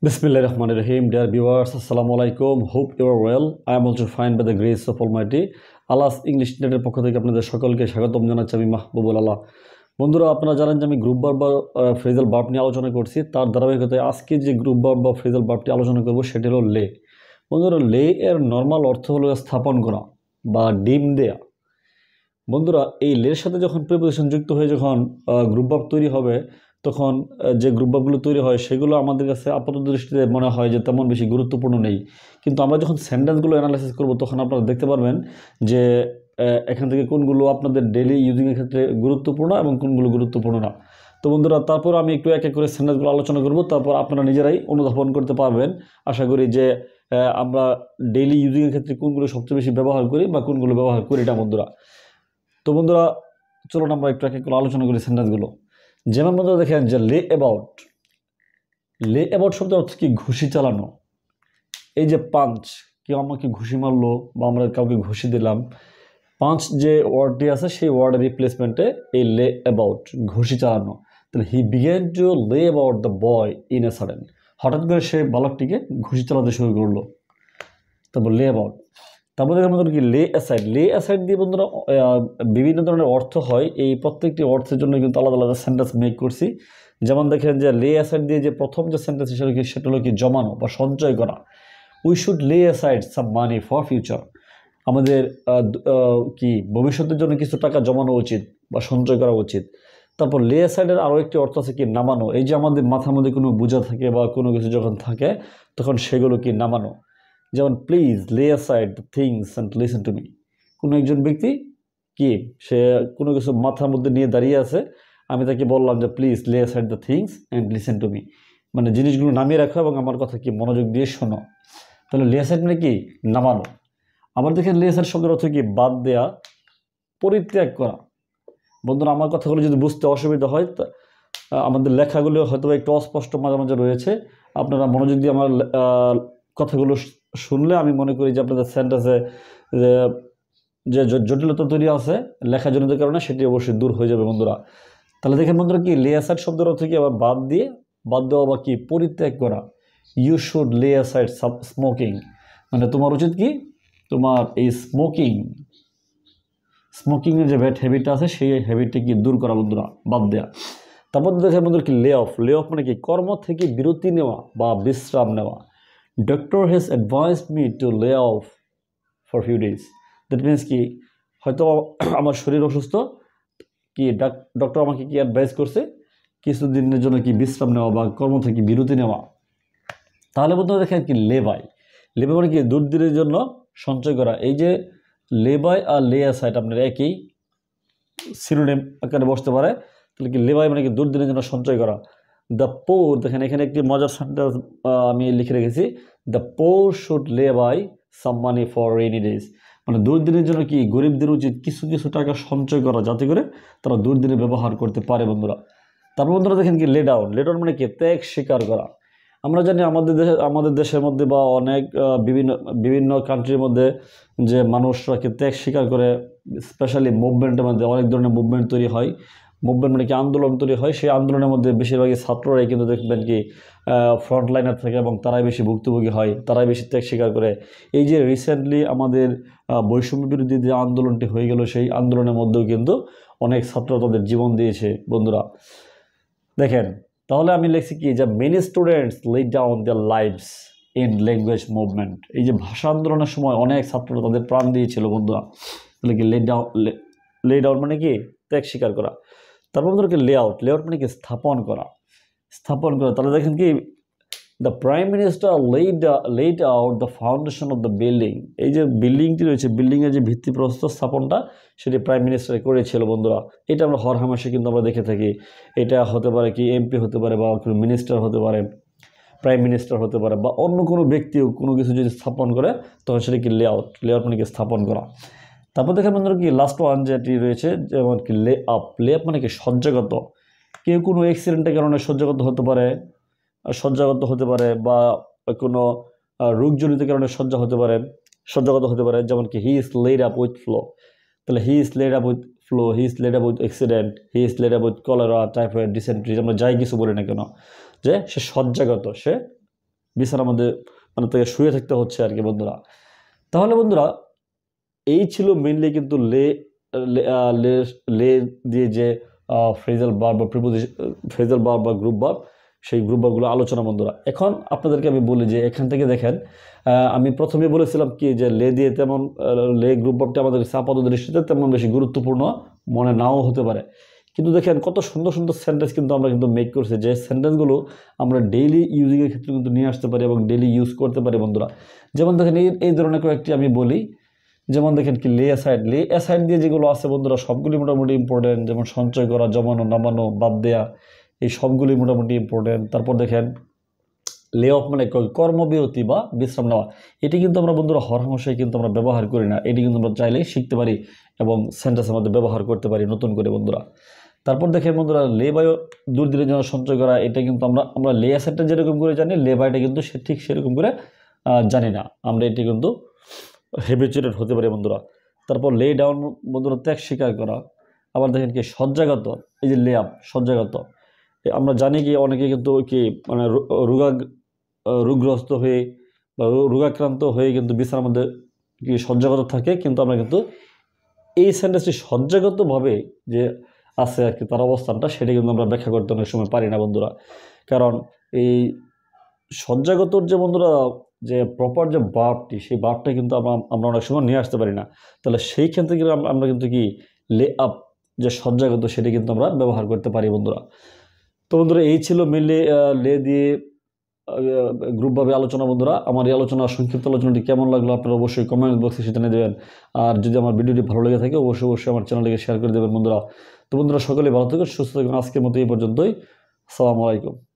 Bismillahir Rahmanir Rahim. Dear viewers, Assalamu alaikum. Hope you are well. I am also fine by the grace of Almighty. Allah's English Net পক্ষ থেকে আপনাদের সকলকে স্বাগতম জানাচ্ছি আমি মাহবুবুল আল্লাহ। বন্ধুরা, আপনারা জানেন যে আমি গ্রুপ ভার্ব বা ফ্রেজাল ভার্ব নিয়ে আলোচনা করছি। তার ধারাবাহিকতায় আজকে যে গ্রুপ ভার্ব বা ফ্রেজাল ভার্বটি আলোচনা করব সেটি হলো লে। বন্ধুরা, লে এর নর্মাল অর্থ হলো স্থাপন করা বা ডিম দেয়া। বন্ধুরা, এই লের সাথে যখন প্রিপোজিশন যুক্ত হয়ে যখন গ্রুপ ভার্ব তৈরি হবে তখন যে গ্রুপ ভার্বগুলো তৈরি হয় সেগুলো আমাদের কাছে আপাত দৃষ্টিতে মনে হয় যে তেমন বেশি গুরুত্বপূর্ণ নেই, কিন্তু আমরা যখন সেন্টেন্সগুলো অ্যানালাইসিস করব তখন আপনারা দেখতে পারবেন যে এখান থেকে কোনগুলো আপনাদের ডেইলি ইউজিংয়ের ক্ষেত্রে গুরুত্বপূর্ণ এবং কোনগুলো গুরুত্বপূর্ণ না। তো বন্ধুরা, তারপর আমি একটু এক এক করে সেন্টেন্সগুলো আলোচনা করব, তারপর আপনারা নিজেরাই অনুধাবন করতে পারবেন আশা করি যে আমরা ডেইলি ইউজিংয়ের ক্ষেত্রে কোনগুলো সবচেয়ে বেশি ব্যবহার করি বা কোনগুলো ব্যবহার করি না। বন্ধুরা, তো বন্ধুরা চলুন আমরা একটু এক এক করে আলোচনা করি সেন্টেন্সগুলো। যেমন বন্ধুরা দেখেন যে লে অ্যাবাউট শব্দের অর্থ কি? ঘুষি চালানো। এই যে পাঞ্চ, কেউ আমাকে ঘুষি মারলো বা আমরা কাউকে ঘুষি দিলাম, পাঞ্চ যে ওয়ার্ডটি আছে সেই ওয়ার্ডের রিপ্লেসমেন্টে এই লে অ্যাবাউট, ঘুষি চালানো। তাহলে হি বিগেন টু লে about the boy in a sudden, হঠাৎ করে সে বালকটিকে ঘুষি চালাতে শুরু করলো। তারপর লে অ্যাবাউট। তারপর দেখেন বন্ধুরা কি লে অ্যাসাইড দিয়ে বন্ধুরা বিভিন্ন ধরনের অর্থ হয়। এই প্রত্যেকটি অর্থের জন্য কিন্তু আলাদা আলাদা সেন্টেন্স মেক করছি। যেমন দেখেন যে লে অ্যাসাইড দিয়ে যে প্রথম যে সেন্টেন্স সেটা হলো কি জমানো বা সঞ্চয় করা। উই শুড লে aside some money for future, আমাদের কি ভবিষ্যতের জন্য কিছু টাকা জমানো উচিত বা সঞ্চয় করা উচিত। তারপর লে অ্যাসাইডের আরও একটি অর্থ আছে কি নামানো। এই যে আমাদের মাথার মধ্যে কোনো বোঝা থাকে বা কোনো কিছু যখন থাকে তখন সেগুলো কি নামানো। যেমন প্লিজ লে aside the things and listen to me. কোনো একজন ব্যক্তি কি সে কোনো কিছু মাথার মধ্যে নিয়ে দাঁড়িয়ে আছে, আমি তাকে বললাম যে প্লিজ লে aside the things and listen to me, মানে জিনিসগুলো নামিয়ে রাখো এবং আমার কথা কি মনোযোগ দিয়ে শোনো। তাহলে লে অ্যাসাইড মানে কি? নামানো। আবার দেখেন লে অ্যাসাইড শব্দের অর্থ কি? বাদ দেয়া, পরিত্যাগ করা। বন্ধুরা, আমার কথাগুলো যদি বুঝতে অসুবিধা হয়, আমাদের লেখাগুলো হয়তো একটু অস্পষ্ট মাঝে মাঝে রয়েছে, আপনারা মনোযোগ দিয়ে আমার কথাগুলো শুনলে আমি মনে করি যে আপনাদের সেন্টেন্সে যে জটিলতা তৈরি আছে লেখাজনিত কারণে সেটি অবশ্যই দূর হয়ে যাবে। বন্ধুরা, তাহলে দেখেন বন্ধুরা কি লে অ্যাসাইড শব্দের অর্থ কি? আবার বাদ দেওয়া বা কি? পরিত্যাগ করা। ইউ শুড লে অ্যাসাইড স্মোকিং, মানে তোমার উচিত কি তোমার এই স্মোকিংয়ের যে ব্যাড হ্যাবিটটা আছে সেই হ্যাবিটটা কি দূর করা। বন্ধুরা, বাদ দেয়া। তারপর দেখেন বন্ধুরা কি লে অফ মানে কি? কর্ম থেকে বিরতি নেওয়া বা বিশ্রাম নেওয়া। Doctor has advised me two লে of for few days. That means কি হয়তো আমার শরীর অসুস্থ, কি ডক্টর আমাকে কি অ্যাডভাইস করছে কিছুদিনের জন্য কি বিশ্রাম নেওয়া বা কর্ম থেকে বিরতি নেওয়া। তাহলে বন্ধুরা দেখেন কি লে বাই মানে কি? দুর্দিনের জন্য সঞ্চয় করা। এই যে লে বাই আর লে অ্যাসাইড আপনার একই সিনোনিম আকারে বসতে পারে। তাহলে কি লে বাই মানে কি? দুর্দিনের জন্য সঞ্চয় করা। দ্য পোর, দেখেন এখানে একটি মজার সেন্টেন্স আমি লিখে রেখেছি, the poor should lay by some money for rainy days, মানে দুর্দিনের জন্য কি গরিবদের উচিত কিছু কিছু টাকা সঞ্চয় করা যাতে করে তারা দুর্দিনে ব্যবহার করতে পারে। বন্ধুরা, তারপর বন্ধুরা দেখেন কি লে ডাউন মানে কি? ত্যাগ স্বীকার করা। আমরা জানি আমাদের দেশের মধ্যে বা অনেক বিভিন্ন কান্ট্রির মধ্যে যে মানুষরা কি ত্যাগ স্বীকার করে, স্পেশালি মুভমেন্টের মধ্যে অনেক ধরনের মুভমেন্ট তৈরি হয়। মুভমেন্ট মানে কি? আন্দোলন তৈরি হয়। সেই আন্দোলনের মধ্যে বেশিরভাগই ছাত্ররাই কিন্তু দেখবেন কি ফ্রন্ট লাইনার থাকে এবং তারাই বেশি ভুক্তভোগী হয়, তারাই বেশি ত্যাগ স্বীকার করে। এই যে রিসেন্টলি আমাদের বৈষম্য বিরোধী যে আন্দোলনটি হয়ে গেল সেই আন্দোলনের মধ্যেও কিন্তু অনেক ছাত্র তাদের জীবন দিয়েছে। বন্ধুরা দেখেন, তাহলে আমি লিখছি কি যে many students lay down their lives in language movement. এই যে ভাষা আন্দোলনের সময় অনেক ছাত্ররা তাদের প্রাণ দিয়েছিল। বন্ধুরা, তাহলে কি লে ডাউন মানে কি? ত্যাগ স্বীকার করা। তারপর বন্ধুরা কি লে আউট মানে কি? স্থাপন করা। তাহলে দেখেন কি the prime minister laid out the foundation of the building. এই যে বিল্ডিংটি রয়েছে, বিল্ডিংয়ের যে ভিত্তিপ্রস্তর স্থাপনটা সেটি প্রাইম মিনিস্টার করেছিল। বন্ধুরা, এটা আমরা হরহামেশা কিন্তু আমরা দেখে থাকি। এটা হতে পারে কি এমপি হতে পারে বা কোনো মিনিস্টার হতে পারে, প্রাইম মিনিস্টার হতে পারে বা অন্য কোনো ব্যক্তিও কোনো কিছু যদি স্থাপন করে তখন সেটা কি লে আউট মানে কি? স্থাপন করা। তারপর দেখেন বন্ধুরা কি লাস্ট ওয়ান যেটি রয়েছে যেমন কি লে আপ মানে কি? সজ্জাগত। কেউ কোনো অ্যাক্সিডেন্টের কারণে সজ্জাগত হতে পারে বা কোনো রোগজনিত কারণে সজ্জাগত হতে পারে। যেমন কি he is laid up with flu, তাহলে he is laid up with accident, he is laid up with cholera, typhoid, dysentery, আমরা যাই কিছু বলি না কেন যে সে সজ্জাগত, সে বিছানার মধ্যে মানে তাকে শুয়ে থাকতে হচ্ছে আর কি বন্ধুরা। তাহলে বন্ধুরা এই ছিল মেইনলি কিন্তু লে লে লে লে দিয়ে যে ফ্রেজাল ভার্ব বা প্রিপোজিশন, ফ্রেজাল ভার্ব বা গ্রুপ ভার্ব, সেই গ্রুপ ভার্বগুলো আলোচনা বন্ধুরা। এখন আপনাদেরকে আমি বলি যে এখান থেকে দেখেন, আমি প্রথমে বলেছিলাম কি যে লে দিয়ে তেমন লে গ্রুপ ভার্বটা আমাদের আপাত দৃষ্টিতে তেমন বেশি গুরুত্বপূর্ণ মনে নাও হতে পারে, কিন্তু দেখেন কত সুন্দর সুন্দর সেন্টেন্স কিন্তু আমরা কিন্তু মেক করছি, যে সেন্টেন্সগুলো আমরা ডেইলি ইউজিংয়ের ক্ষেত্রে কিন্তু নিয়ে আসতে পারি এবং ডেইলি ইউজ করতে পারি বন্ধুরা। যেমন দেখেন এই ধরনের কয়েকটি আমি বলি, যেমন দেখেন কি লে অ্যাসাইড দিয়ে যেগুলো আছে বন্ধুরা সবগুলি মোটামুটি ইম্পর্টেন্ট, যেমন সঞ্চয় করা, জমানো, নামানো, বাদ দেয়া, এই সবগুলি মোটামুটি ইম্পর্টেন্ট। তারপর দেখেন লে অফ মানে কর্মবিরতি বা বিশ্রাম নেওয়া, এটি কিন্তু আমরা বন্ধুরা হরহামেশাই কিন্তু আমরা ব্যবহার করি না, এটি কিন্তু আমরা চাইলেই শিখতে পারি এবং সেন্টেন্সের মধ্যে ব্যবহার করতে পারি নতুন করে বন্ধুরা। তারপর দেখেন বন্ধুরা লে বায়ু দূর দিনের জন্য সঞ্চয় করা, এটা কিন্তু আমরা লে অ্যাসাইডটা যেরকম করে জানি, লে বায়োটা কিন্তু সে ঠিক সেরকম করে জানি না, আমরা এটি কিন্তু হ্যাবিচুয়েটেড হতে পারে বন্ধুরা। তারপর লে ডাউন বন্ধুরা ত্যাগ স্বীকার করা। আবার দেখেন কি সজ্জাগত, এই যে লে আপ সজ্জাগত, আমরা জানি কি অনেকে কিন্তু কি মানে রোগগ্রস্ত হয়ে বা রোগাক্রান্ত হয়ে কিন্তু বিছানার মধ্যে কি সজ্জাগত থাকে, কিন্তু আমরা কিন্তু এই সেন্টেন্সটি সজ্জাগতভাবে যে আছে আর কি তার অবস্থানটা, সেটা কিন্তু আমরা ব্যাখ্যা করতে অনেক সময় পারি না বন্ধুরা। কারণ এই সজ্জাগতর যে বন্ধুরা যে প্রপার যে ভার্বটি, সেই ভার্বটা কিন্তু আমরা অনেক সময় নিয়ে আসতে পারি না। তাহলে সেই ক্ষেত্রে কিন্তু আমরা কিন্তু কি লে আপ যে সজ্জাগত, সেটি কিন্তু আমরা ব্যবহার করতে পারি বন্ধুরা। তো বন্ধুরা এই ছিল মেনলি লে দিয়ে গ্রুপভাবে আলোচনা বন্ধুরা। আমার এই আলোচনা সংক্ষিপ্ত আলোচনাটি কেমন লাগলো আপনারা অবশ্যই কমেন্ট বক্সে সেটা নিয়ে দেবেন। আর যদি আমার ভিডিওটি ভালো লেগে থাকে অবশ্যই আমার চ্যানেলটিকে শেয়ার করে দেবেন বন্ধুরা। তো বন্ধুরা সকলে ভালো থাকুন, সুস্থ থাকুন। আজকের মতো এই পর্যন্তই। আসসালামু আলাইকুম।